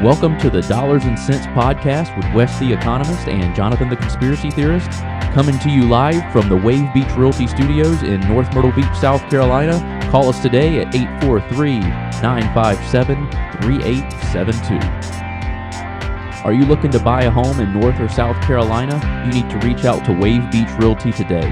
Welcome to the Dollars and Cents Podcast with Wes the Economist and Jonathan the Conspiracy Theorist, coming to you live from the Wave Beach Realty Studios in North Myrtle Beach, South Carolina. Call us today at 843-957-3872. Are you looking to buy a home in North or South Carolina? You need to reach out to Wave Beach Realty today.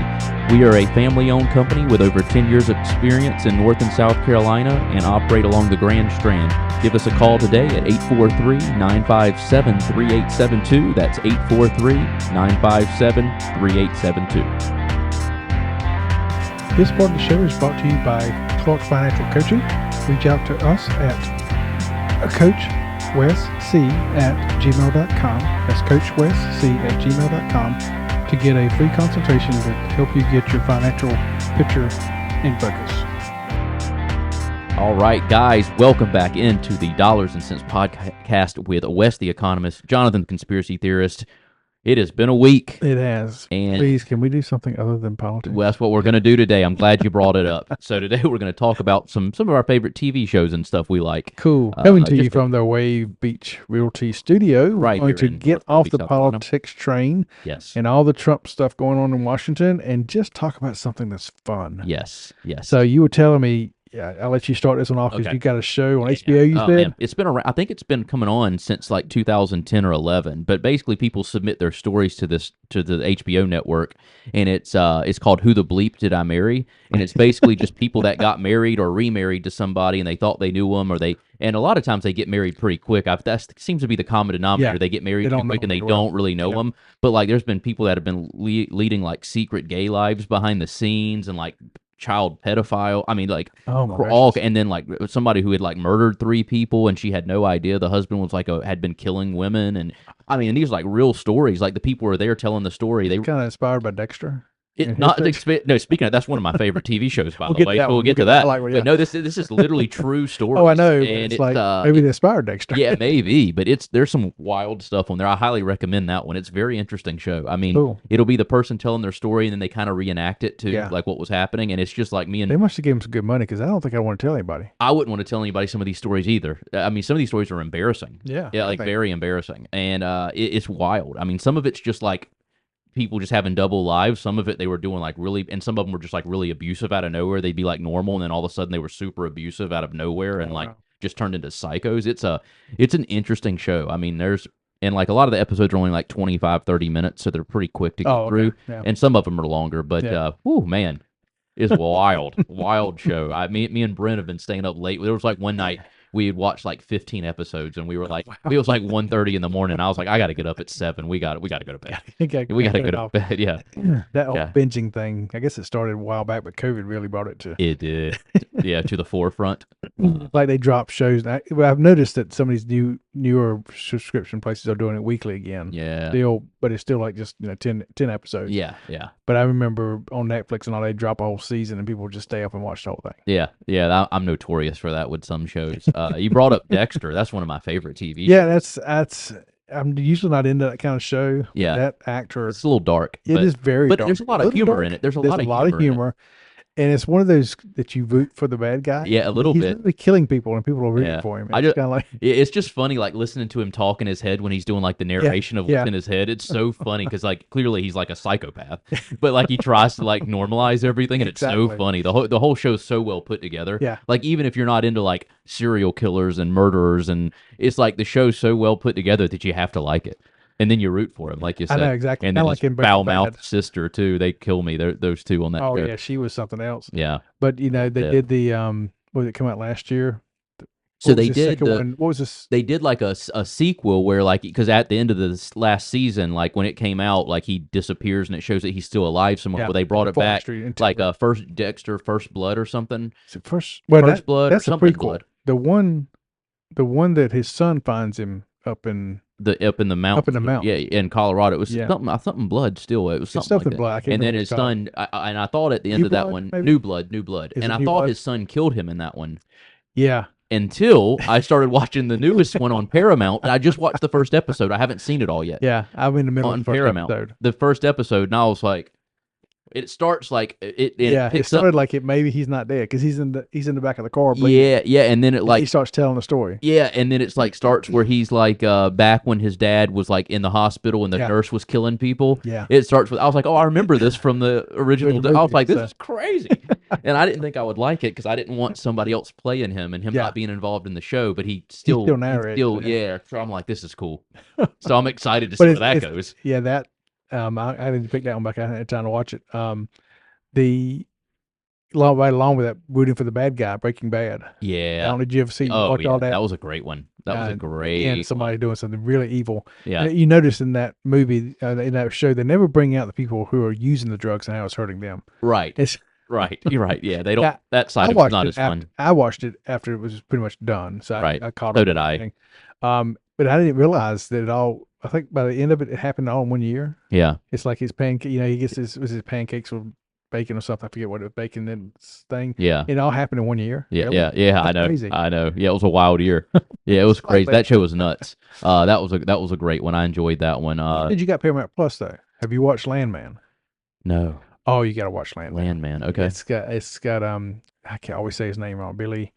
We are a family-owned company with over 10 years of experience in North and South Carolina and operate along the Grand Strand. Give us a call today at 843-957-3872. That's 843-957-3872. This part of the show is brought to you by Clark Financial Coaching. Reach out to us at coachwesc@gmail.com. That's coachwesc@gmail.com to get a free consultation to help you get your financial picture in focus. All right, guys, welcome back into the Dollars and Cents Podcast with Wes the Economist, Jonathan the Conspiracy Theorist. It has been a week. It has. And please, can we do something other than politics? Well, that's what we're going to do today. I'm glad you brought it up. So today we're going to talk about some of our favorite TV shows and stuff we like. Cool. Coming to you from the Wave Beach Realty Studio. Right. We're going to get off the politics train. Yes. And all the Trump stuff going on in Washington and just talk about something that's fun. Yes. Yes. So you were telling me, yeah, I'll let you start this one off because you got a show on HBO, you said? Man. It's been around, I think it's been coming on since like 2010 or 11, but basically people submit their stories to the HBO network, and it's called Who the Bleep Did I Marry? And it's basically just people that got married or remarried to somebody and they thought they knew them, and a lot of times they get married pretty quick. That seems to be the common denominator. Yeah, they get married too quick and they don't really know them. But like there's been people that have been leading like secret gay lives behind the scenes and like child pedophile. I mean, like and then like somebody who had like murdered 3 people and she had no idea the husband was like had been killing women. And I mean, these are like real stories. Like the people were there telling the story. They kind of inspired by Dexter. No, speaking of, that's one of my favorite TV shows, by the way. We'll get to that. But no, this is literally true stories. Oh, I know. And it's like maybe they inspired Dexter. Yeah, maybe. But there's some wild stuff on there. I highly recommend that one. It's a very interesting show. I mean, It'll be the person telling their story, and then they kind of reenact it to like what was happening. And it's just like me and... They must have given him some good money because I don't think I want to tell anybody. I wouldn't want to tell anybody some of these stories either. I mean, some of these stories are embarrassing. Yeah, like very embarrassing. And it's wild. I mean, some of it's just like people just having double lives. Some of it they were doing like really, and some of them were just like really abusive out of nowhere. They'd be like normal, and then all of a sudden they were super abusive out of nowhere and just turned into psychos. It's an interesting show. I mean, and like a lot of the episodes are only like 25, 30 minutes, so they're pretty quick to get through. Yeah. And some of them are longer, but man, it's wild show. Me and Brent have been staying up late. There was like one night we had watched like 15 episodes, and we were like, it was like 1:30 in the morning. I was like, I got to get up at 7. We got to go to bed. We got to go to bed. Yeah. That whole binging thing, I guess it started a while back, but COVID really brought it to... It did. To the forefront. Like they drop shows. I've noticed that some of these newer subscription places are doing it weekly again. Yeah. But it's still like just 10 episodes. Yeah. But I remember on Netflix and all, they drop a whole season and people just stay up and watch the whole thing. Yeah. I'm notorious for that with some shows. You brought up Dexter. That's one of my favorite TV shows. Yeah, that's. I'm usually not into that kind of show. Yeah, that actor. It's a little dark. It is very dark. But there's a lot of humor in it. There's a lot of humor. And it's one of those that you root for the bad guy. Yeah, a little bit. He's literally killing people, and people are rooting for him. It's just funny, like listening to him talk in his head when he's doing like the narration of what's in his head. It's so funny because like clearly he's like a psychopath, but like he tries to like normalize everything, and it's so funny. The whole show's so well put together. Yeah, like even if you're not into like serial killers and murderers, and it's like the show's so well put together that you have to like it. And then you root for him, like you said. I know, exactly. And then his foul-mouthed sister, too. They kill me. Those two on that show. Oh, yeah. She was something else. Yeah. But, they did the, what did it come out last year? So they did what was this? They did like a sequel where like, because at the end of this last season, like when it came out, like he disappears and it shows that he's still alive somewhere. But they brought it back like First Dexter, First Blood or something. First Blood. That's a prequel. Blood. The one that his son finds him up in the mountain. Yeah, in Colorado. It was something blood still. It was something like blood. And then his son, and I thought at the end of that one, New Blood. And I thought his son killed him in that one. Yeah. Until I started watching the newest one on Paramount, and I just watched the first episode. I haven't seen it all yet. Yeah, I'm in the middle of the first Paramount. Episode. The first episode, and I was like, It starts like it it started like it maybe he's not dead because he's in the back of the car bleeding. Yeah, and then he starts telling the story. Yeah, and then it's like starts where he's like back when his dad was like in the hospital and the nurse was killing people. Yeah, it starts with I was like, oh, I remember this from the original. I was like, this is crazy, and I didn't think I would like it because I didn't want somebody else playing him and him not being involved in the show, but he still narrates. So I'm like, this is cool. So I'm excited to see where that goes. Yeah, that. I didn't pick that one back. I had time to watch it. Right along with that, rooting for the bad guy, Breaking Bad. Yeah. I don't know, did you ever see watch all that? That was a great one. That was a great and somebody doing something really evil. Yeah. And you notice in that movie, in that show, they never bring out the people who are using the drugs and how it's hurting them. Right. Right. You're right. Yeah. They don't. That side of it's not as fun. I watched it after it was pretty much done. So I caught it. So did I. But I didn't realize that it all. I think by the end of it, it happened all in 1 year. Yeah. It's like his pancake. He gets his pancakes with bacon or something. I forget what it was, bacon and thing. Yeah. It all happened in 1 year. Yeah. Really? Yeah. I know. Crazy. I know. Yeah. It was a wild year. Yeah. It was crazy. That show was nuts. That was a great one. I enjoyed that one. Did you got Paramount Plus though? Have you watched Landman? No. Oh, you got to watch Landman. Landman. Okay. It's got I can't always say his name wrong. Billy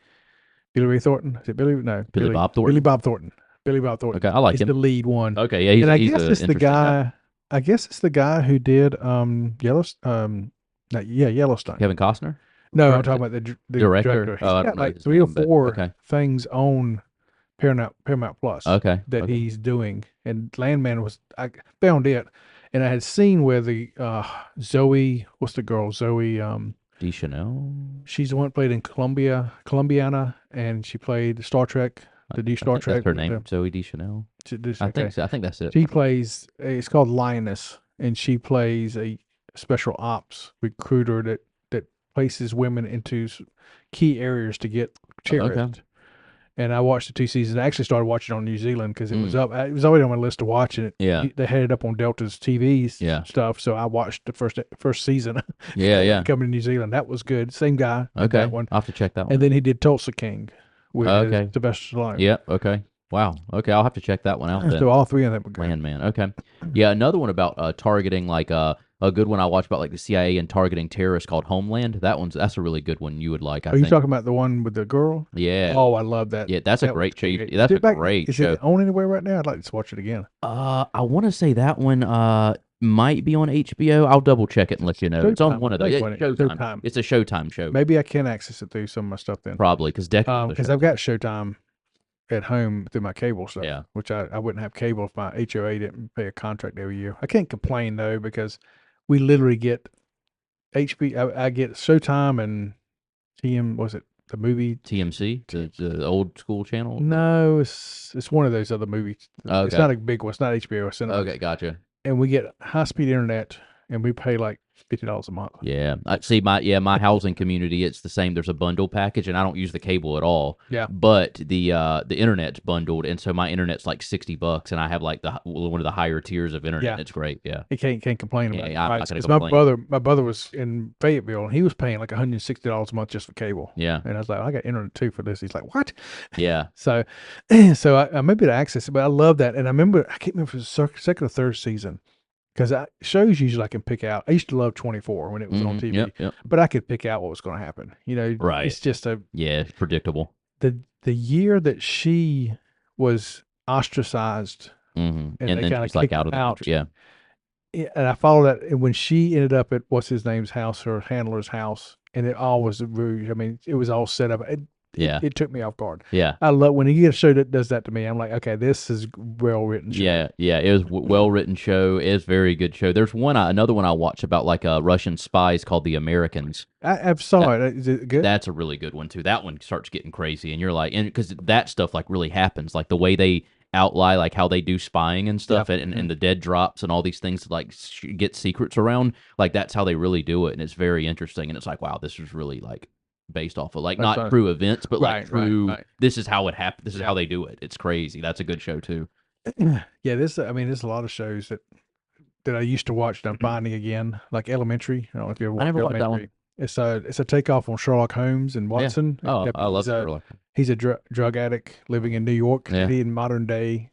Ray Thornton. Is it Billy? No. Billy Bob Thornton. Billy Bob Thornton. Billy Bob Thornton. Okay, I like him. He's the lead one. Okay, yeah, I guess it's the guy. I guess it's the guy who did Yellowstone. Yellowstone. Kevin Costner. No, I'm talking about the director. He's got like 3 or 4 things on Paramount Plus. Okay. That he's doing, and Landman I found it, and I had seen where the Zoe. What's the girl? Zoe. Deschanel. She's the one that played in Columbiana, and she played Star Trek. The new Star Trek. That's her name, Zoe Deschanel. I think so. I think that's it. She plays. It's called Lioness, and she plays a special ops recruiter that places women into key areas to get cherished. Okay. And I watched the 2 seasons. I actually started watching it on New Zealand because it was up. It was already on my list to watch it. Yeah, they had it up on Delta's TV stuff. So I watched the first season. Yeah. Coming to New Zealand, that was good. Same guy. Okay, that one. I'll have to check that one. And then he did Tulsa King. With Sylvester Stallone. Yeah. Okay. Wow. Okay. I'll have to check that one out then. So all 3 of them were good. Landman. Okay. Yeah. Another one about targeting, like a good one I watched about like the CIA and targeting terrorists called Homeland. That's a really good one you would like. I think. You talking about the one with the girl? Yeah. Oh, I love that. Yeah, that's a great show. That's a great show. Is it on anywhere right now? I'd like to watch it again. I want to say that one might be on HBO. I'll double check it and let you know. It's on one of those. Showtime. It's a Showtime show. Maybe I can access it through some of my stuff then. Probably because I've got Showtime at home through my cable stuff. Yeah. Which I wouldn't have cable if my HOA didn't pay a contract every year. I can't complain though because we literally get HBO. I get Showtime and Was it the movie TMC, the old school channel? No, it's one of those other movies. Okay. It's not a big one. It's not HBO. It's okay, gotcha. And we get high-speed internet, and we pay like $50 a month. Yeah, I see. My housing community, it's the same. There's a bundle package, and I don't use the cable at all. Yeah. But the internet's bundled, and so my internet's like $60, and I have like one of the higher tiers of internet. Yeah. It's great. Yeah. You can't complain about it. I'm not gonna complain. My brother was in Fayetteville, and he was paying like $160 a month just for cable. Yeah. And I was like, I got internet too for this. He's like, what? Yeah. So I may be able to access it, but I love that. And I can't remember if it was the second or third season. Because shows usually I can pick out. I used to love 24 when it was on TV, but I could pick out what was going to happen. Right? It's just it's predictable. The year that she was ostracized, and they kind of like out of the country. Yeah. And I followed that, and when she ended up at what's his name's house, her handler's house, and it all was rude. I mean, it was all set up. It took me off guard. Yeah. I love when you get a show that does that to me. I'm like, okay, this is well written show. Yeah. It was well written show. It's very good show. There's another one I watched about like Russian spies called The Americans. I saw it. Is it good? That's a really good one too. That one starts getting crazy, and you're like, and because that stuff like really happens, like the way they outline like how they do spying and stuff, and the dead drops and all these things to like get secrets around. Like that's how they really do it, and it's very interesting. And it's like, wow, this is really like based off of like not true events, but like true. Right. This is how it happened. This is how they do it. It's crazy. That's a good show too. Yeah, there's a lot of shows that I used to watch that I'm finding again, like Elementary. I don't know if you ever watched never watched that one. It's a takeoff on Sherlock Holmes and Watson. Yeah. Oh, I love Sherlock. He's a drug addict living in New York. Yeah. He in modern day.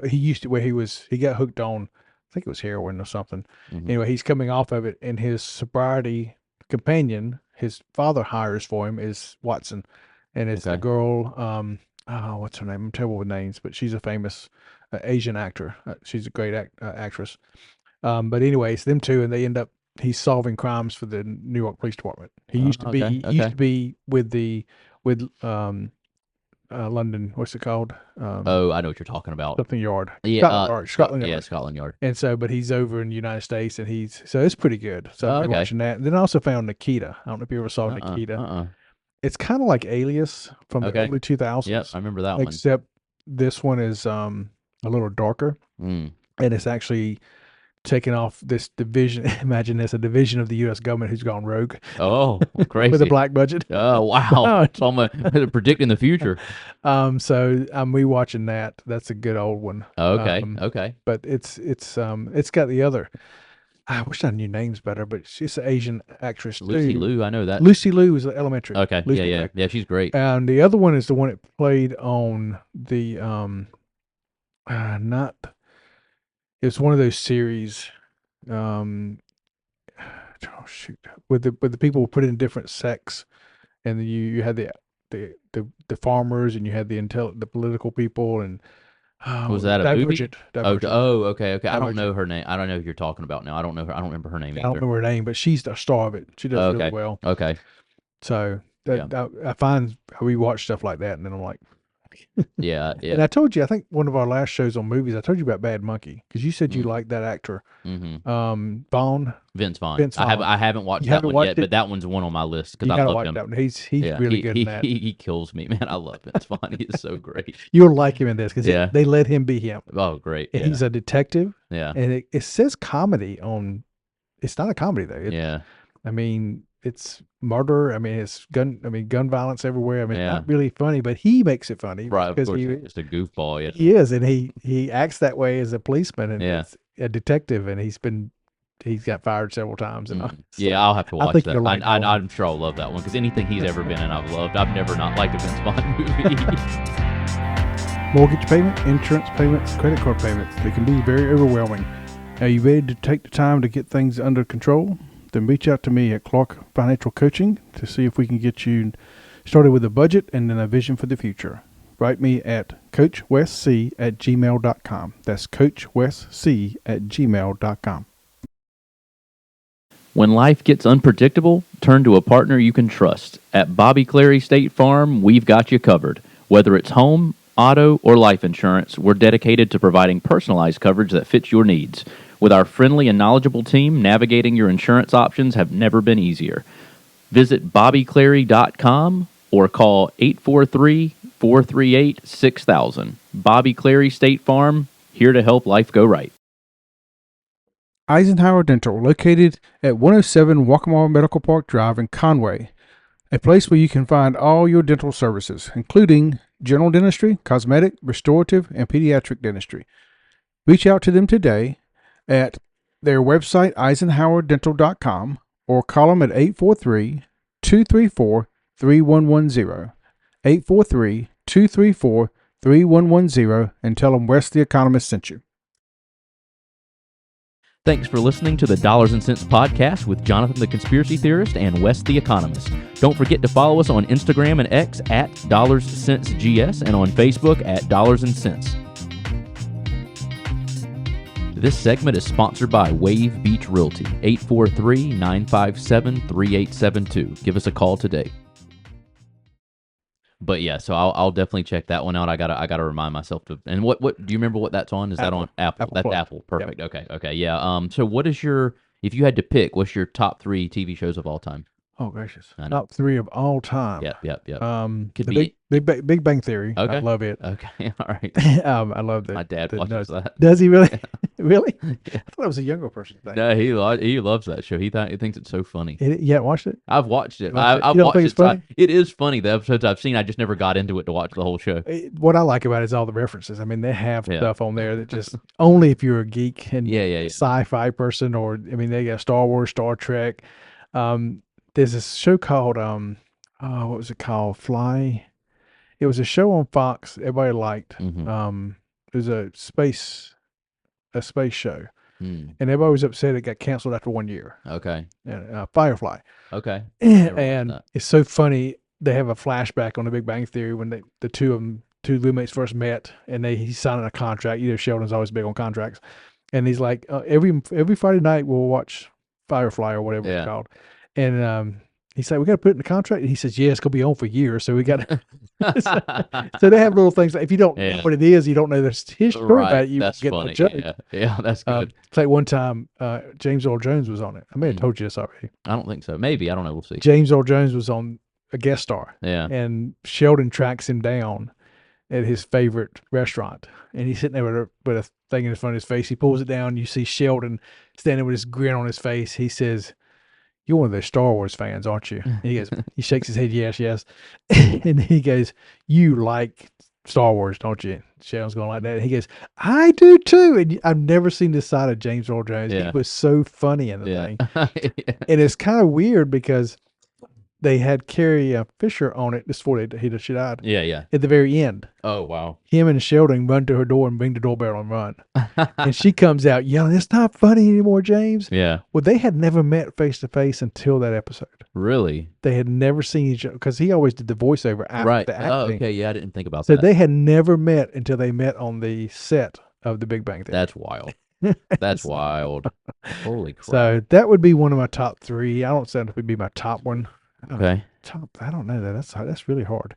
He used to he got hooked on think it was heroin or something. Anyway, he's coming off of it, and his sobriety companion, his father hires for him, is Watson, and it's the girl. What's her name? I'm terrible with names, but she's a famous Asian actor. She's a great actress. But anyway, it's them two, and they end up. He's solving crimes for the New York Police Department. He used to be. He used to be with London. What's it called? Oh, I know what you're talking about. Something Yard. Yeah, Scotland Yard. Yeah, Scotland Yard. And so, but he's over in the United States, and so it's pretty good. So I've been watching that. And then I also found Nikita. I don't know if you ever saw Nikita. It's kind of like Alias from the early 2000s. Yep, I remember that one. Except this one is a little darker, and it's actually taking off this division. Imagine this, a division of the U.S. government who's gone rogue. Oh, crazy. With a black budget. Oh, wow. It's almost predicting the future. So I'm rewatching that. That's a good old one. Okay. Okay. But it's got the other. I wish I knew names better, but she's an Asian actress. Lucy Liu, I know that. Lucy Liu is Elementary. Okay. Lucy Yeah, she's great. And the other one is the one that played on the it's one of those series, oh shoot, with the people put in different sects, and you had the farmers, and you had the political people, and was that a Divergent? Oh, okay. I don't know her name. I don't know who you're talking about now. I don't know her. I don't remember her name either. I don't remember her name, but she's the star of it. She does really well. Okay. So I find we watch stuff like that, and then I'm like, yeah. And I told you, I think one of our last shows on movies, I told you about Bad Monkey, because you said you liked that actor, Vaughn. Vince Vaughn. I haven't watched that one yet, but that one's one on my list because I love him. That one. He's really good in that. He kills me, man. I love Vince Vaughn. He is so great. You'll like him in this because they let him be him. Oh, great. And he's a detective. Yeah. And it says comedy on. It's not a comedy though. I mean, it's murder. I mean, it's gun violence everywhere. I mean, it's not really funny, but he makes it funny. Right, because he's just a goofball. Yeah. He is, and he acts that way as a policeman and a detective, and he's got fired several times. And I'll have to watch that. I'm sure I'll love that one because anything he's ever been in, I've loved. I've never not liked a Vince Vaughn movie. Mortgage payment, insurance payments, credit card payments, they can be very overwhelming. Are you ready to take the time to get things under control? Then reach out to me at Clark Financial Coaching to see if we can get you started with a budget and then a vision for the future. Write me at coachwestc@gmail.com. That's coachwestc@gmail.com. When life gets unpredictable, turn to a partner you can trust. At Bobby Clary State Farm, we've got you covered. Whether it's home, auto, or life insurance, we're dedicated to providing personalized coverage that fits your needs. With our friendly and knowledgeable team, navigating your insurance options have never been easier. Visit BobbyClary.com or call 843-438-6000. Bobby Clary State Farm, here to help life go right. Eisenhower Dental, located at 107 Waccamaw Medical Park Drive in Conway, a place where you can find all your dental services, including general dentistry, cosmetic, restorative, and pediatric dentistry. Reach out to them today at their website, eisenhowerdental.com, or call them at 843-234-3110, 843-234-3110, and tell them Wes the Economist sent you. Thanks for listening to the Dollars and Cents Podcast with Jonathan the Conspiracy Theorist and Wes the Economist. Don't forget to follow us on Instagram and X at DollarsCentsGS and on Facebook at Dollars and Cents. This segment is sponsored by Wave Beach Realty, 843-957-3872. Give us a call today. But yeah, so I'll definitely check that one out. I gotta remind myself to. And what do you remember what that's on? Is that on Apple? That's Apple. Perfect. Yep. Okay. Yeah. So what is if you had to pick, what's your top 3 TV shows of all time? Oh gracious! Top 3 of all time. Yep. Could be Big Bang Theory. Okay. I love it. Okay. All right. I love that. My dad watches that. Does he really? Really? Yeah. I thought it was a younger person thing. No, he loves that show. He thinks it's so funny. You haven't watched it? I've watched it. I've watched it. Funny? It is funny. The episodes I've seen, I just never got into it to watch the whole show. What I like about it is all the references. I mean, they have stuff on there that just only if you're a geek and sci-fi person, or they got Star Wars, Star Trek. There's this show called what was it called? Fly. It was a show on Fox everybody liked. Mm-hmm. It was a space show. and everybody was upset it got canceled after 1 year. Okay. Firefly. Okay. And it's so funny. They have a flashback on The Big Bang Theory when the two roommates first met, and he's signing a contract. Sheldon's always big on contracts, and he's like, every Friday night we'll watch Firefly or whatever it's called, and he's like, we got to put it in the contract. And he says, yeah, it's gonna be on for years, so we got to. So they have little things like if you don't know what it is, you don't know the history about it. You that's get funny. the joke. Yeah, that's good. It's like one time James Earl Jones was on it. I may have told you this already. I don't think so. Maybe, I don't know. We'll see. James Earl Jones was on a guest star. Yeah, and Sheldon tracks him down at his favorite restaurant, and he's sitting there with a thing in front of his face. He pulls it down. You see Sheldon standing with his grin on his face. He says, "You're one of those Star Wars fans, aren't you?" And he goes, he shakes his head, yes. And he goes, "You like Star Wars, don't you?" Sheldon's going like that. And he goes, "I do too." And I've never seen this side of James Earl Jones. He was so funny in the thing. And it's kind of weird because they had Carrie Fisher on it just before she died. Yeah. At the very end. Oh, wow. Him and Sheldon run to her door and ring the doorbell and run. And she comes out yelling, "It's not funny anymore, James." Yeah. Well, they had never met face to face until that episode. Really? They had never seen each other because he always did the voiceover after the acting. Oh, okay. Yeah, I didn't think about that. So they had never met until they met on the set of The Big Bang Theory. That's wild. That's wild. Holy crap. So that would be one of my top three. I don't say it would be my top one. Okay. I don't know that. That's really hard.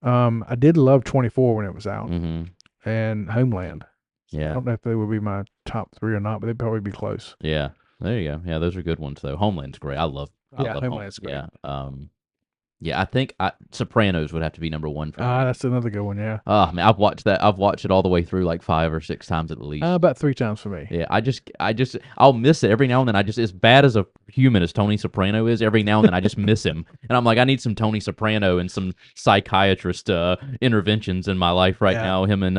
I did love 24 when it was out, and Homeland. Yeah. I don't know if they would be my top three or not, but they'd probably be close. Yeah. There you go. Yeah, those are good ones though. Homeland's great. I love Homeland's great. Yeah. Yeah, I think Sopranos would have to be number one for me. That's another good one, yeah. Oh, man, I've watched that. I've watched it all the way through like 5 or 6 times at least. About 3 times for me. Yeah, I'll miss it every now and then. As bad as a human as Tony Soprano is, every now and then I just miss him. And I'm like, I need some Tony Soprano and some psychiatrist interventions in my life right now. Him and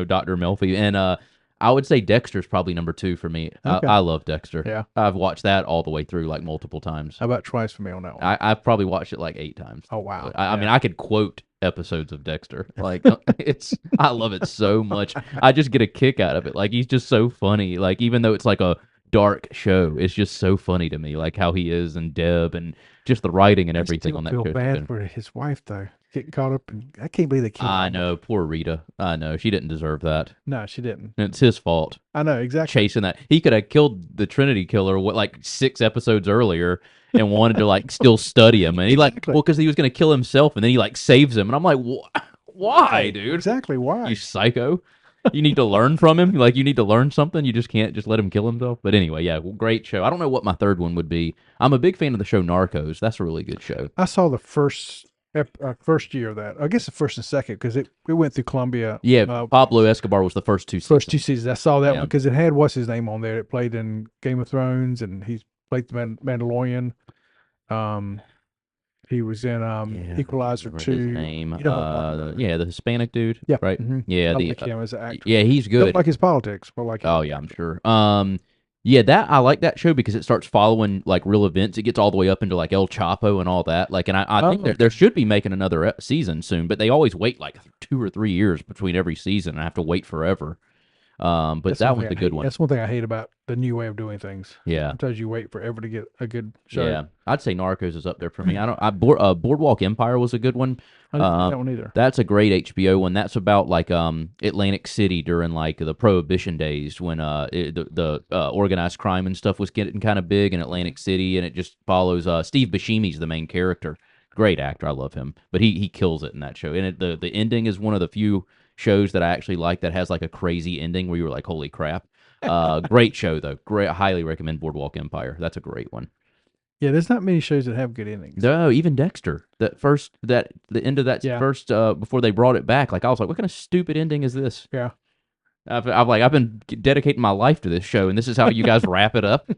Dr. Melfi. And I would say Dexter's probably number 2 for me. Okay. I love Dexter. Yeah. I've watched that all the way through like multiple times. How about twice for me on that one? I've probably watched it like 8 times. Oh, wow. I mean, I could quote episodes of Dexter. Like I love it so much. I just get a kick out of it. Like he's just so funny. Like even though it's like a dark show, it's just so funny to me. Like how he is and Deb and just the writing and everything on that show. I feel bad for his wife though. Getting caught up in, I can't believe they killed her. I know, poor Rita. I know, she didn't deserve that. No, she didn't. It's his fault. I know, exactly. Chasing that. He could have killed the Trinity Killer like 6 episodes earlier and wanted to like still study him. And he because he was going to kill himself and then he like saves him. And I'm like, why, dude? Exactly, why? You psycho. You need to learn from him. Like you need to learn something. You just can't just let him kill himself. But anyway, yeah, great show. I don't know what my third one would be. I'm a big fan of the show Narcos. That's a really good show. I saw the first year of that. I guess the first and second because it went through Columbia. Yeah, Pablo Escobar was the first 2 seasons. First 2 seasons. I saw that one because it had what's his name on there. It played in Game of Thrones and he played the Mandalorian. He was in Equalizer 2. His name. The Hispanic dude. Yeah, right. Mm-hmm. Yeah, like him as an actor. Yeah, he's good. Don't like his politics, but like. Oh yeah, I'm sure. Yeah, I like that show because it starts following like real events. It gets all the way up into like El Chapo and all that. Like, and I think there should be making another season soon, but they always wait like 2 or 3 years between every season. I have to wait forever. But that one's a good one. That's one thing I hate about the new way of doing things. Yeah, sometimes you wait forever to get a good show. Yeah, I'd say Narcos is up there for me. Boardwalk Empire was a good one. I didn't see that one either. That's a great HBO one. That's about like Atlantic City during like the Prohibition days when the organized crime and stuff was getting kind of big in Atlantic City, and it just follows Steve Buscemi's the main character. Great actor, I love him, but he kills it in that show. And the ending is one of the few shows that I actually like that has like a crazy ending where you were like, holy crap. Great show though. Great. I highly recommend Boardwalk Empire. That's a great one. Yeah, there's not many shows that have good endings. No, even Dexter. The end of that first before they brought it back, like I was like, what kind of stupid ending is this? Yeah. I've been dedicating my life to this show, and this is how you guys wrap it up.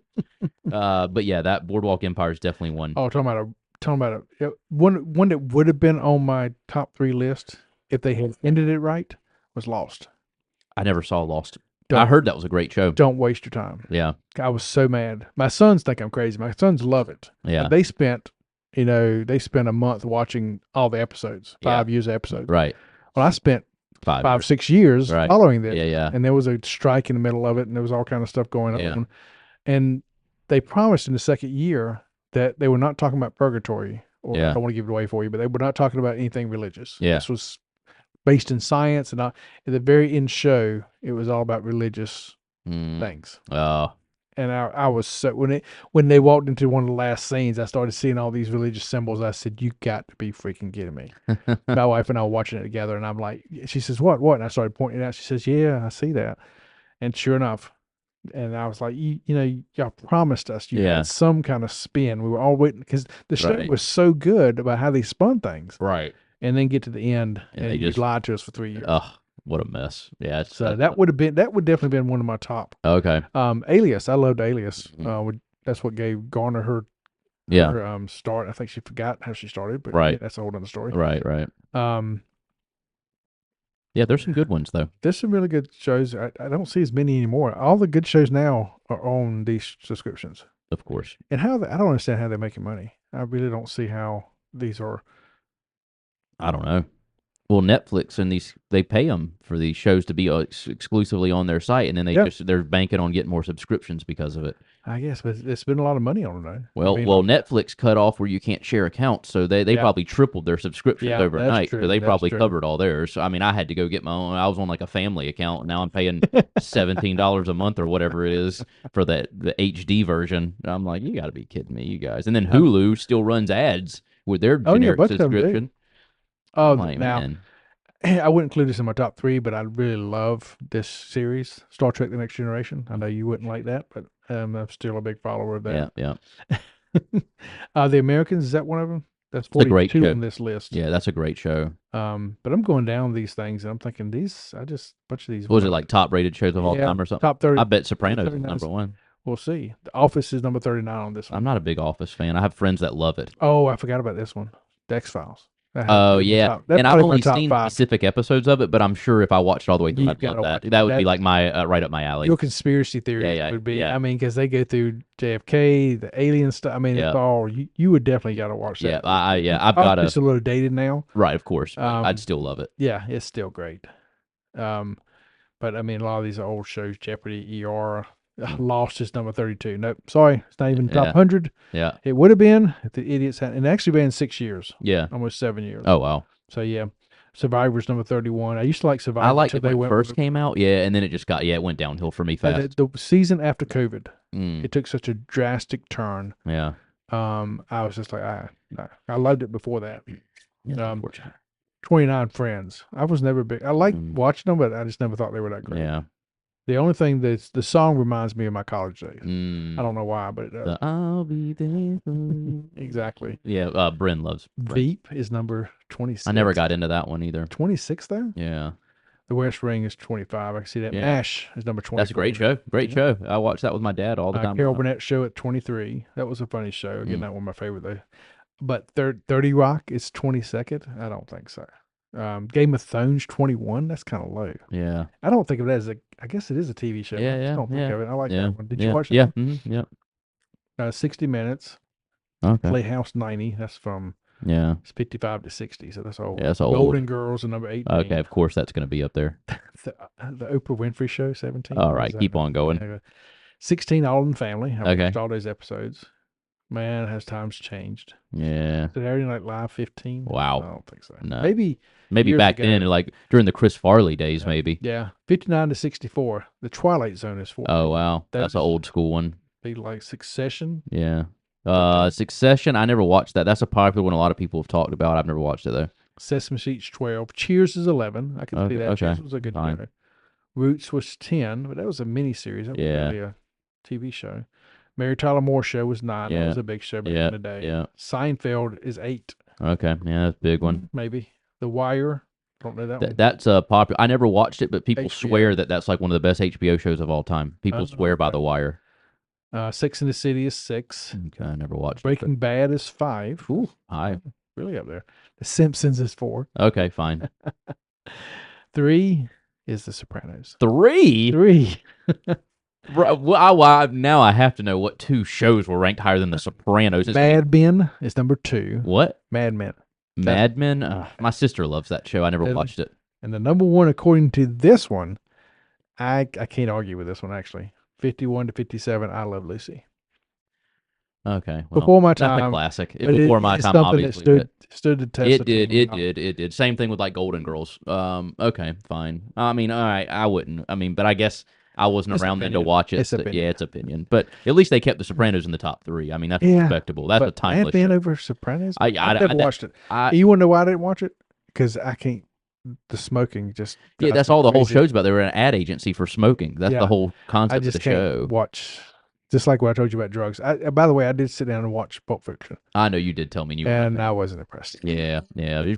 But yeah, that Boardwalk Empire is definitely one. Oh, talking about one that would have been on my top 3 list if they had ended it right was Lost. I never saw Lost. I heard that was a great show. Don't waste your time. Yeah. I was so mad. My sons think I'm crazy. My sons love it. Yeah. They spent a month watching all the episodes, 5 years of episodes. Right. Well, I spent 5-6 years following that. Yeah. And there was a strike in the middle of it, and there was all kind of stuff going on. And they promised in the second year that they were not talking about purgatory. Or I don't want to give it away for you, but they were not talking about anything religious. Yeah. This was based in science, and at the very end show, it was all about religious things. Oh. And I was so when they walked into one of the last scenes, I started seeing all these religious symbols. I said, "You got to be freaking kidding me!" My wife and I were watching it together, and I'm like, she says, "What? What?" And I started pointing it out. She says, "Yeah, I see that." And sure enough, and I was like, you know, y'all promised us you had some kind of spin. We were all waiting because the show was so good about how they spun things, right? And then get to the end, and they just lied to us for 3 years. Oh, what a mess! Yeah, so that would definitely been one of my top. Okay. Alias, I loved Alias. That's what gave Garner her start. I think she forgot how she started, but that's a whole other story. Right. Yeah, there's some good ones though. There's some really good shows. I don't see as many anymore. All the good shows now are on these subscriptions. Of course. And I don't understand how they're making money. I really don't see how these are. I don't know. Well, Netflix and they pay them for these shows to be exclusively on their site, and then they're banking on getting more subscriptions because of it. I guess, but they spend a lot of money on it now. Well, Netflix cut off where you can't share accounts, so they probably tripled their subscriptions overnight. So they probably covered all theirs. I mean, I had to go get my own. I was on like a family account, and now I'm paying $17 a month or whatever it is for the HD version. I'm like, you got to be kidding me, you guys. And then Hulu still runs ads with their generic subscription. Oh, now, I wouldn't include this in my top 3, but I really love this series, Star Trek: The Next Generation. I know you wouldn't like that, but I'm still a big follower of that. Yeah. The Americans, is that one of them? That's 42 on this list. Yeah, that's a great show. But I'm going down these things, and I'm thinking a bunch of these. Was it like top rated shows of all time or something? Top 30. I bet Sopranos is number 1. We'll see. The Office is number 39 on this one. I'm not a big Office fan. I have friends that love it. Oh, I forgot about this one. The X-Files. Oh, yeah. And I've only seen specific episodes of it, but I'm sure if I watched it all the way through, I'd love that. That would be like my right up my alley. Your conspiracy theory would be, I mean, because they go through JFK, the alien stuff. I mean, it's all, you would definitely got to watch that. I've got It's a little dated now. Right, of course. I'd still love it. Yeah, it's still great. But I mean, a lot of these old shows, Jeopardy, ER, Lost is number 32. Nope, sorry, it's not even top 100. Yeah, it would have been if the idiots had, and actually been 6 years. Yeah, almost 7 years. Oh wow. So yeah, Survivor's number 31. I used to like Survivor. I liked it when it first came out. Yeah, and then it just it went downhill for me fast. The season after COVID, it took such a drastic turn. Yeah. I was just like, I loved it before that. 29 Friends. I was never big. I liked watching them, but I just never thought they were that great. Yeah. The only thing that's the song reminds me of my college days. I don't know why, but it does. I'll be there. Exactly. Yeah. Bryn loves Veep is number 26. I never got into that one either. 26 there? Yeah. The West Wing is 25. I can see that. MASH is number 20. That's a great show. Great show. I watched that with my dad all the time. Carol Burnett show at 23. That was a funny show. Again, that one of my favorite though. But 30 Rock is 22nd. I don't think so. Game of Thrones 21. That's kind of low. Yeah. I don't think of it as I guess it is a TV show. Yeah, I just don't think of it. I like that one. Did you watch that? Yeah. Yeah. 60 Minutes. Okay. Playhouse 90. That's from it's 55 to 60. So that's old. Yeah, that's old. Golden Girls are number 18. Okay, of course that's going to be up there. the Oprah Winfrey Show 17. All right, keep on going. 16 All in the Family. I watched all those episodes. Man, has times changed? Yeah. Saturday Night Live 15. Wow. I don't think so. No. Maybe back then, like during the Chris Farley days, maybe. Yeah. 59 to 64. The Twilight Zone is 14. Oh wow, that's an old school one. Be like Succession. Yeah. Succession. I never watched that. That's a popular one. A lot of people have talked about. I've never watched it though. Sesame Street's 12. Cheers is 11. I can see that. Okay. Cheers was a good show. Roots was 10, but that was a mini series. That was really a TV show. Mary Tyler Moore Show was 9. That was a big show back in the day. Yeah. Seinfeld is 8. Okay. Yeah, that's a big one. Maybe. The Wire. Don't know that one. That's popular. I never watched it, but people swear that that's like one of the best HBO shows of all time. People swear by The Wire. Sex and the City is 6. Okay, I never watched Breaking Bad is 5. Ooh, high. Really up there. The Simpsons is 4. Okay, fine. 3 is The Sopranos. 3? 3. Well, now I have to know what 2 shows were ranked higher than The Sopranos. Mad Men is number 2. What? Mad Men. Mad Men? My sister loves that show. I never watched it. And the number one, according to this one, I can't argue with this one, actually. 51 to 57, I Love Lucy. Okay, well, before my that's a time. classic. Before my time, obviously. That stood the test. It did. Same thing with like Golden Girls. Okay, fine. I mean, all right, I wouldn't. I mean, but I guess I wasn't around then to watch it. Yeah, it's opinion. But at least they kept The Sopranos in the top 3. I mean, that's respectable. That's a timeless show. over Sopranos. I never watched it. You want to know why I didn't watch it? Because I can't. The smoking just that's all the whole show's about. They were an ad agency for smoking. That's the whole concept of the show. Watch. Just like what I told you about drugs. By the way, I did sit down and watch Pulp Fiction. I know you did tell me. And I wasn't impressed. Yeah.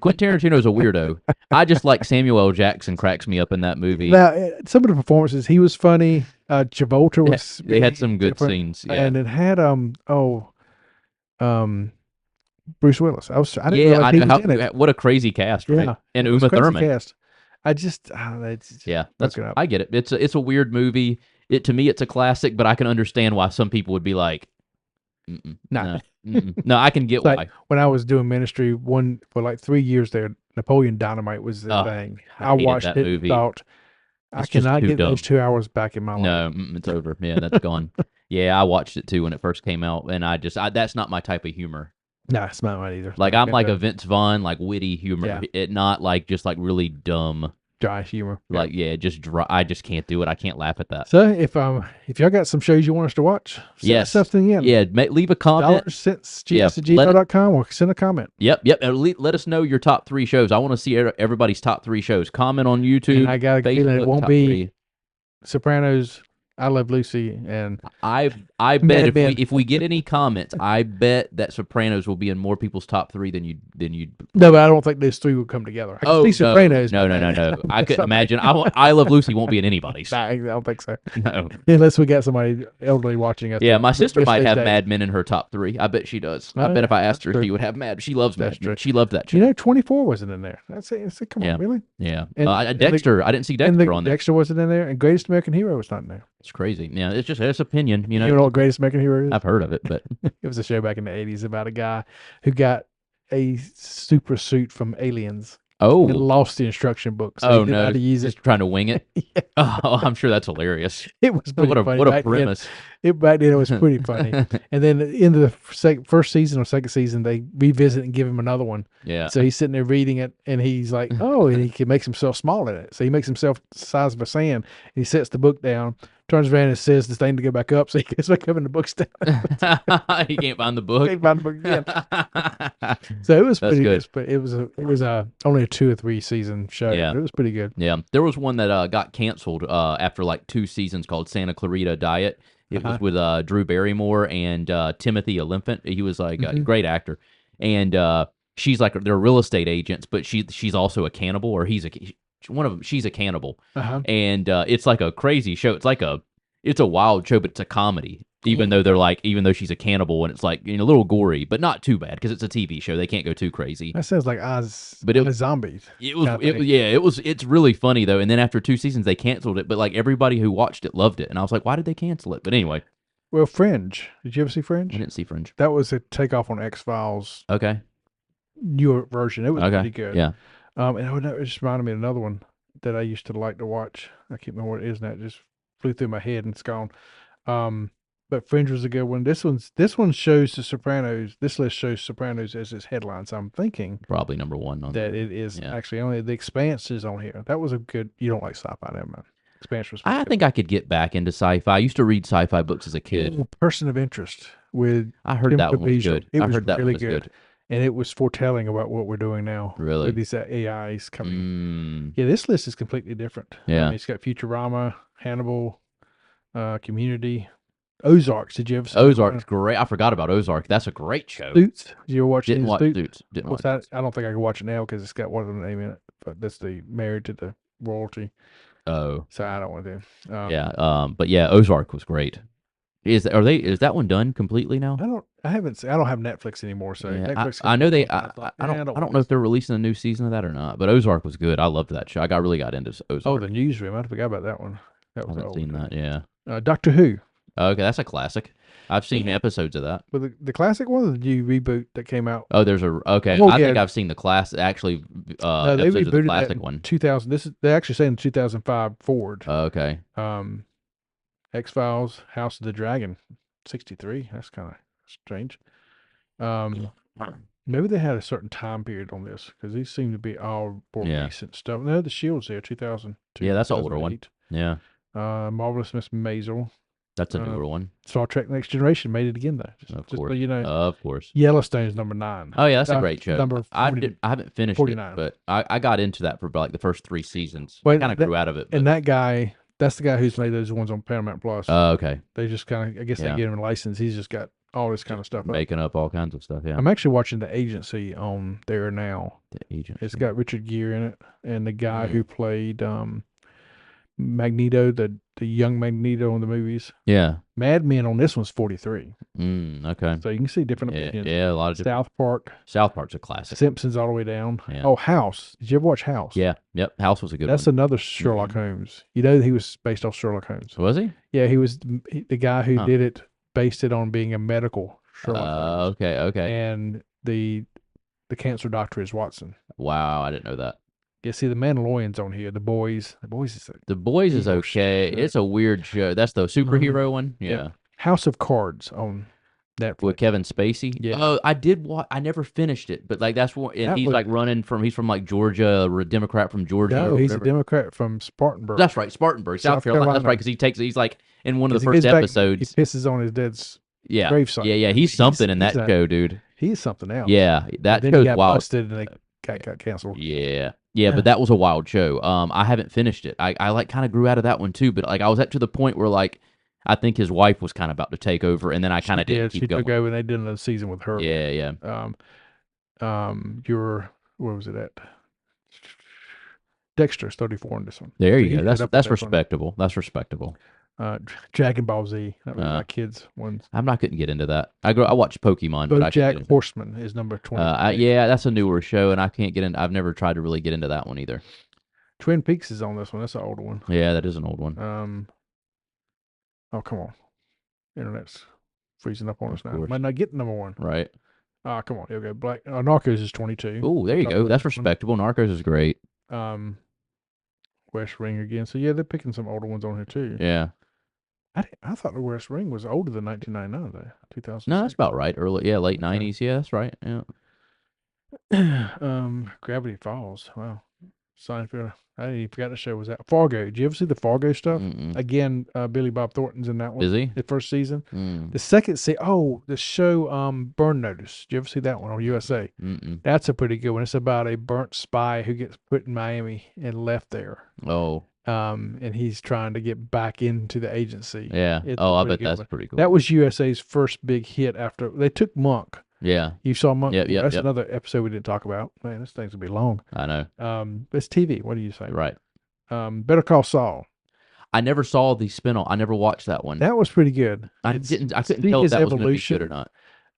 Quentin Tarantino's a weirdo. I just like Samuel L. Jackson cracks me up in that movie. Now, some of the performances, he was funny. Travolta was. They had some good scenes. Yeah. And it had Bruce Willis. I didn't realize he was in it. What a crazy cast, right? Yeah, and Uma Thurman. Cast. I just, I get it. It's a weird movie. To me, it's a classic, but I can understand why some people would be like, no, I can get why. When I was doing ministry, for like 3 years there, Napoleon Dynamite was the thing. I watched that movie. Thought, I cannot get those 2 hours back in my life. No, it's over. Yeah, that's gone. Yeah, I watched it too when it first came out, and that's not my type of humor. No, it's not mine either. Like I'm like a Vince Vaughn, like witty humor. Yeah. It not like just like really dumb. Dry humor. Like just dry. I just can't do it. I can't laugh at that. So if y'all got some shows you want us to watch, send something in. Yeah, leave a comment. $gs@gmail.com or send a comment. Yep. Let us know your top 3 shows. I want to see everybody's top 3 shows. Comment on YouTube. And I got a feeling it won't be Sopranos, I Love Lucy, and I bet if we get any comments, I bet that Sopranos will be in more people's top 3 than you. No, but I don't think those 3 will come together. I can see Sopranos. No. I couldn't imagine. I Love Lucy won't be in anybody's. Nah, I don't think so. No, unless we got somebody elderly watching us. Yeah, my sister might have Mad Men in her top 3. I bet she does. I bet if I asked her, she would have Mad. She loves Mad Men. She loved that show. 24 wasn't in there. That's it. Come on, really? Yeah. Dexter. I didn't see Dexter on there. Dexter wasn't in there, and Greatest American Hero was not in there. It's crazy. Yeah, it's opinion. You know what Greatest American Hero is? I've heard of it, but it was a show back in the 80s about a guy who got a super suit from aliens. Oh, and lost the instruction book. So no, how to use just trying to wing it. Yeah. Oh, I'm sure that's hilarious. It was pretty funny. What a premise. Back then it was pretty funny. And then in the first season or second season, they revisit and give him another one. Yeah. So he's sitting there reading it, and he's like, and he makes himself small in it. So he makes himself the size of a sand. And he sets the book down, turns around and says the thing to go back up. So he goes back up and the book's down. He can't find the book. Can't find the book again. So it was pretty good. But it was only a 2 or 3 season show. Yeah. But it was pretty good. Yeah. There was one that got canceled after like 2 seasons called Santa Clarita Diet. It was with Drew Barrymore and Timothy Olyphant. He was like a great actor. And she's like, they're real estate agents, but she's also a cannibal, or she's a cannibal. And it's like a crazy show. It's a wild show, but it's a comedy. Even though she's a cannibal, and it's like a little gory, but not too bad because it's a TV show. They can't go too crazy. That sounds like Oz, zombies. It's really funny though. And then after 2 seasons, they canceled it. But like everybody who watched it loved it, and I was like, why did they cancel it? But anyway, well, Fringe. Did you ever see Fringe? I didn't see Fringe. That was a takeoff on X-Files. Okay. Newer version. It was pretty good. Yeah. And it just reminded me of another one that I used to like to watch. I can't remember what it is now. It just flew through my head and it's gone. But Fringe was a good one. This one shows The Sopranos. This list shows Sopranos as its headline. So I'm thinking probably number 1 on that. It is actually only The Expanse is on here. That was a good. You don't like sci-fi, never mind. Expanse was. I think I could get back into sci-fi. I used to read sci-fi books as a kid. Person of Interest with. I heard that one was good. I heard that really was good. And it was foretelling about what we're doing now. Really? With these AIs coming. Yeah, this list is completely different. Yeah. It's got Futurama, Hannibal, Community. Ozarks. Did you ever see Ozark's great. I forgot about Ozark. That's a great show. Suits. Did you ever watch Didn't watch Suits? Didn't watch that? I don't think I can watch it now because it's got one of the name in it. But that's the Married to the Royalty. Oh. So I don't want to. But yeah, Ozark was great. Is that one done completely now? I don't have Netflix anymore. So yeah, Netflix. I know I don't know if they're releasing a new season of that or not. But Ozark was good. I loved that show. I really got into Ozark. Oh, the Newsroom. I forgot about that one. I haven't seen that. Yeah. Doctor Who. Okay, that's a classic. I've seen episodes of that. But the classic one, or the new reboot that came out? Oh, there's a okay. Oh, I think yeah. I've seen the class actually No, they episodes of the rebooted that classic in one. 2000. They actually say in 2005 forward. Okay. X-Files, House of the Dragon, 63. That's kind of strange. Maybe they had a certain time period on this because these seem to be all more recent stuff. No, the Shield's there, 2002. Yeah, that's an older one. Yeah. Marvelous Miss Maisel. That's a newer one. Star Trek Next Generation made it again, though. Of course. So you know. Of course. Yellowstone's number 9. Oh, yeah, that's a great show. Number 40, I haven't finished 49. It, but I got into that for like the first 3 seasons. Well, kind of grew out of it. But. And that guy, that's the guy who's made those ones on Paramount Plus. Oh, okay. They just kind of, I guess they gave him a license. He's just got all this kind of stuff. Making up all kinds of stuff, yeah. I'm actually watching The Agency on there now. The Agency. It's got Richard Gere in it, and the guy who played Magneto, the young Magneto in the movies. Yeah. Mad Men on this one's 43. Okay. So you can see different opinions. Yeah, a lot of different. South Park. South Park's a classic. Simpsons all the way down. Yeah. Oh, House. Did you ever watch House? Yeah. Yep. House was a good That's one. another Sherlock Holmes. You know he was based off Sherlock Holmes. Was he? Yeah, he was the guy who did it, based it on being a medical Sherlock Holmes. Okay. And the cancer doctor is Watson. Wow, I didn't know that. Yeah, see, the Mandalorian's on here. The Boys is okay. It's a weird show. That's the superhero one. Yeah. House of Cards on Netflix with Kevin Spacey. Yeah. Oh, I did watch. I never finished it, but like that's what. And he's like running from. He's from like Georgia, a Democrat from Georgia. No, he's a Democrat from Spartanburg. That's right, Spartanburg, South Carolina. That's right, because he's like in one of the first episodes. He pisses on his dad's yeah. gravesite. Yeah. He's something in that show, dude. He's something else. Yeah, that show's wild. Got busted and they got canceled. Yeah, but that was a wild show. I haven't finished it. I like kind of grew out of that one too, but like I was to the point where like I think his wife was kind of about to take over, and then I kind of didn't keep going. She took over, and they did another season with her. Yeah. Where was it at? Dexter's 34 on this one. There you go. That's respectable. That's respectable. Dragon Ball Z. That was my kids' ones. I couldn't get into that. I watched Pokemon. But Jack Horseman is number 20. Yeah, that's a newer show, and I can't get in. I've never tried to really get into that one either. Twin Peaks is on this one. That's an older one. Yeah, that is an old one. Oh, come on. Internet's freezing up on us now. Might not get number 1. Right. Come on. Here we go. Narcos is 22. Oh, there you go. That's respectable. Narcos is great. West Wing again. So, yeah, they're picking some older ones on here, too. Yeah. I thought the West Wing was older than 1999, though. 2000. No, that's about right. Late 90s. Yeah, that's right. Yeah. Gravity Falls. Wow. Seinfeld. I forgot the show was out. Fargo. Did you ever see the Fargo stuff? Again, Billy Bob Thornton's in that one. Is he? The first season. The second season. Oh, the show Burn Notice. Did you ever see that one on USA? That's a pretty good one. It's about a burnt spy who gets put in Miami and left there. Oh. And he's trying to get back into the agency. Yeah. I bet that's pretty cool. That was USA's first big hit after they took Monk. Yeah. You saw Monk? Yeah. That's another episode we didn't talk about. Man, this thing's going to be long. I know. It's TV. What do you say? Right. Better Call Saul. I never saw the spinoff. I never watched that one. That was pretty good. I couldn't tell if that was going to be good or not.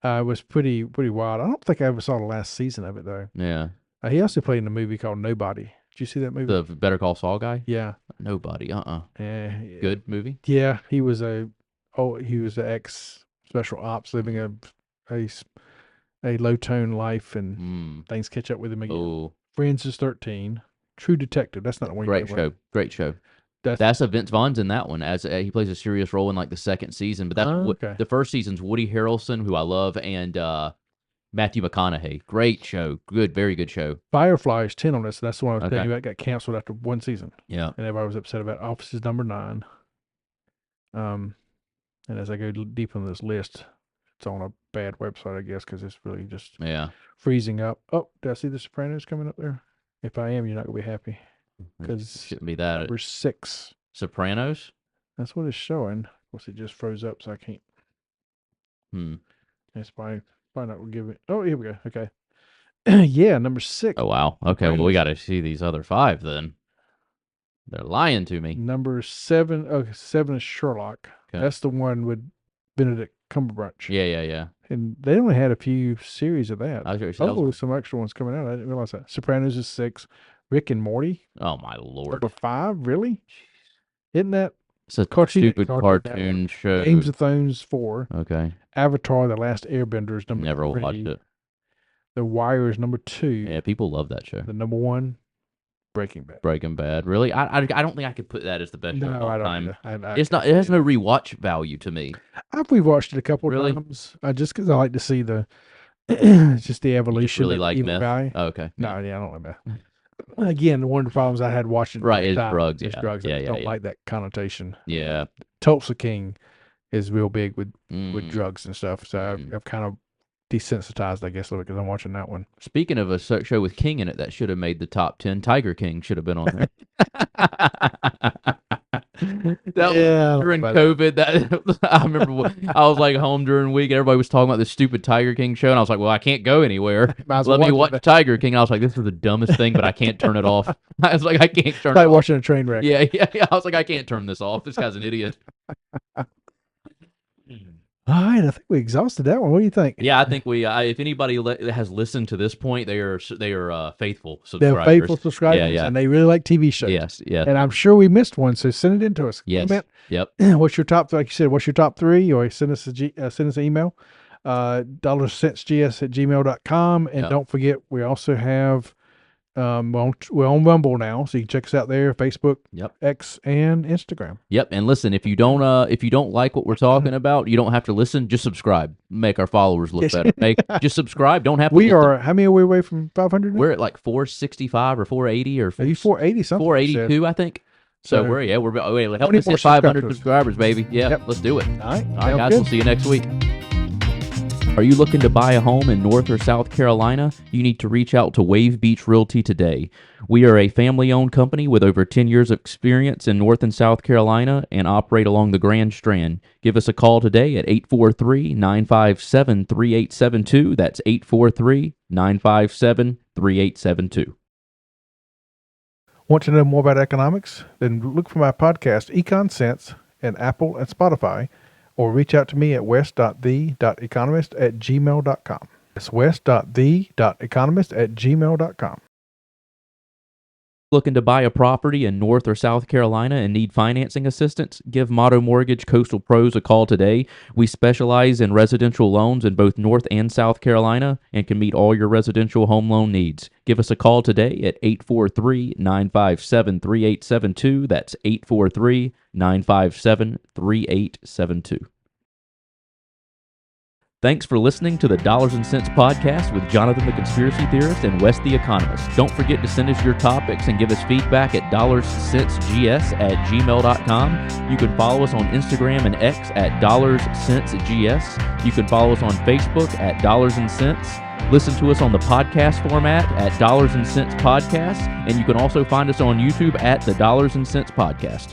It was pretty wild. I don't think I ever saw the last season of it, though. Yeah. He also played in a movie called Nobody. Did you see that movie? The Better Call Saul guy? Yeah. Nobody. Yeah. Good movie? Yeah. He was an ex special ops living a low tone life, and things catch up with him again. Oh. Friends is 13. True Detective. That's not the one. Great show. That's a Vince Vaughn's in that one as he plays a serious role in like the second season. But that's the first season's Woody Harrelson, who I love, and Matthew McConaughey. Great show. Very good show. Firefly is 10 on this. That's the one I was telling you about. Got canceled after one season. Yeah. And everybody was upset about it. Office is number 9. And as I go deep on this list, it's on a bad website, I guess, because it's really just freezing up. Oh, did I see The Sopranos coming up there? If I am, you're not going to be happy. Because shouldn't be that. Number 6. Sopranos? That's what it's showing. Of course, it just froze up, so I can't. It's probably not going to give it. Oh, here we go. Okay. Yeah, number 6. Oh, wow. Okay, well, we got to see these other 5 then. They're lying to me. Number 7. Okay, 7 is Sherlock. Okay. That's the one with Benedict Cumberbatch. Yeah. And they only had a few series of that. There's some extra ones coming out. I didn't realize that. Sopranos is 6. Rick and Morty. Oh, my Lord. Number 5? Really? Isn't that It's a stupid cartoon show. Games of Thrones 4. Okay. Avatar: The Last Airbender is number 3. Never watched it. The Wire is number 2. Yeah, people love that show. The number 1, Breaking Bad. Breaking Bad, really? I don't think I could put that as the best show of all time. It's not. It has no rewatch value to me. I've rewatched it a couple of times, just because I like to see the just the evolution. You really like meth? Oh, okay. No, I don't like meth. Again, one of the problems I had watching is drugs. Is drugs. I don't like that connotation. Yeah. Tulsa King is real big with drugs and stuff, so I've kind of desensitized, I guess, a little bit because I'm watching that one. Speaking of a show with King in it that should have made the top 10, Tiger King should have been on there. During COVID, I remember I was like home during the week. Everybody was talking about this stupid Tiger King show, and I was like, "Well, I can't go anywhere. Let me watch Tiger King." And I was like, "This is the dumbest thing, but I can't turn it off." I was like, "I can't turn." It's like watching a train wreck. Yeah. I was like, "I can't turn this off. This guy's an idiot." All right, I think we exhausted that one. What do you think? Yeah, I think we. If anybody has listened to this point, they are faithful subscribers. They're faithful subscribers, and they really like TV shows. Yes. And I'm sure we missed one, so send it in to us. Yes. Comment. Yep. What's your top? Like you said, what's your top 3? Or send us an email, $centsgs@gmail.com, and don't forget we also have. We're on Rumble now, so you can check us out there, Facebook, X, and Instagram. Yep, and listen, if you don't like what we're talking about, you don't have to listen. Just subscribe. Make our followers look better. Just subscribe. Don't have to. How many are we away from 500? We're at like 465 or 480 or. Are you 480 something? 482, I think. So we're help us hit 500 subscribers, baby. Yeah, let's do it. All right, guys. We'll see you next week. Are you looking to buy a home in North or South Carolina? You need to reach out to Wave Beach Realty today. We are a family-owned company with over 10 years of experience in North and South Carolina and operate along the Grand Strand. Give us a call today at 843-957-3872. That's 843-957-3872. Want to know more about economics? Then look for my podcast, Econ Sense, in Apple and Spotify, or reach out to me at west.the.economist@gmail.com. It's west.the.economist@gmail.com. Looking to buy a property in North or South Carolina and need financing assistance? Give Motto Mortgage Coastal Pros a call today. We specialize in residential loans in both North and South Carolina and can meet all your residential home loan needs. Give us a call today at 843-957-3872. That's 843-957-3872. Thanks for listening to the Dollars and Cents Podcast with Jonathan the Conspiracy Theorist and Wes the Economist. Don't forget to send us your topics and give us feedback at dollarscentsgs@gmail.com. You can follow us on Instagram and X at dollarscentsgs. You can follow us on Facebook at Dollars and Cents. Listen to us on the podcast format at Dollars and Cents Podcast, and you can also find us on YouTube at the Dollars and Cents Podcast.